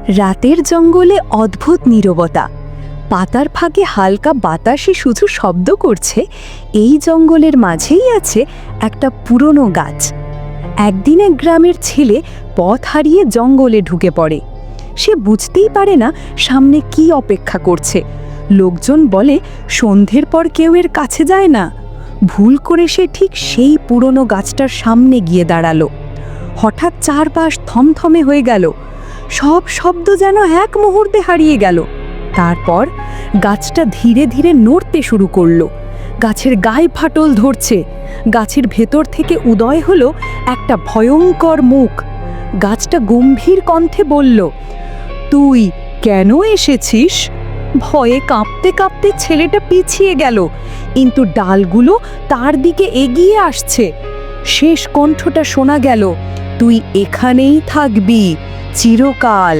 রাতের জঙ্গলে অদ্ভুত নীরবতা। পাতার ফাঁকে হালকা বাতাসে শুধু শব্দ করছে। এই জঙ্গলের মাঝেই আছে একটা পুরনো গাছ। একদিন এক গ্রামের ছেলে পথ হারিয়ে জঙ্গলে ঢুকে পড়ে। সে বুঝতেই পারে না সামনে কি অপেক্ষা করছে। লোকজন বলে সন্ধ্যের পর কেউ এর কাছে যায় না। ভুল করে সে ঠিক সেই পুরনো গাছটার সামনে গিয়ে দাঁড়ালো। হঠাৎ চারপাশ থমথমে হয়ে গেল। সব শব্দ যেন এক মুহূর্তে হারিয়ে গেল। তারপর গাছটা ধীরে ধীরে নড়তে শুরু করলো। গাছের গায়ে ফাটল ধরছে। গাছের ভেতর থেকে উদয় হলো একটা ভয়ঙ্কর মুখ। গাছটা গম্ভীর কণ্ঠে বলল, তুই কেন এসেছিস? ভয়ে কাঁপতে কাঁপতে ছেলেটা পিছিয়ে গেল, কিন্তু ডালগুলো তার দিকে এগিয়ে আসছে। শেষ কণ্ঠটা শোনা গেল, তুই এখানেই থাকবি চিরকাল।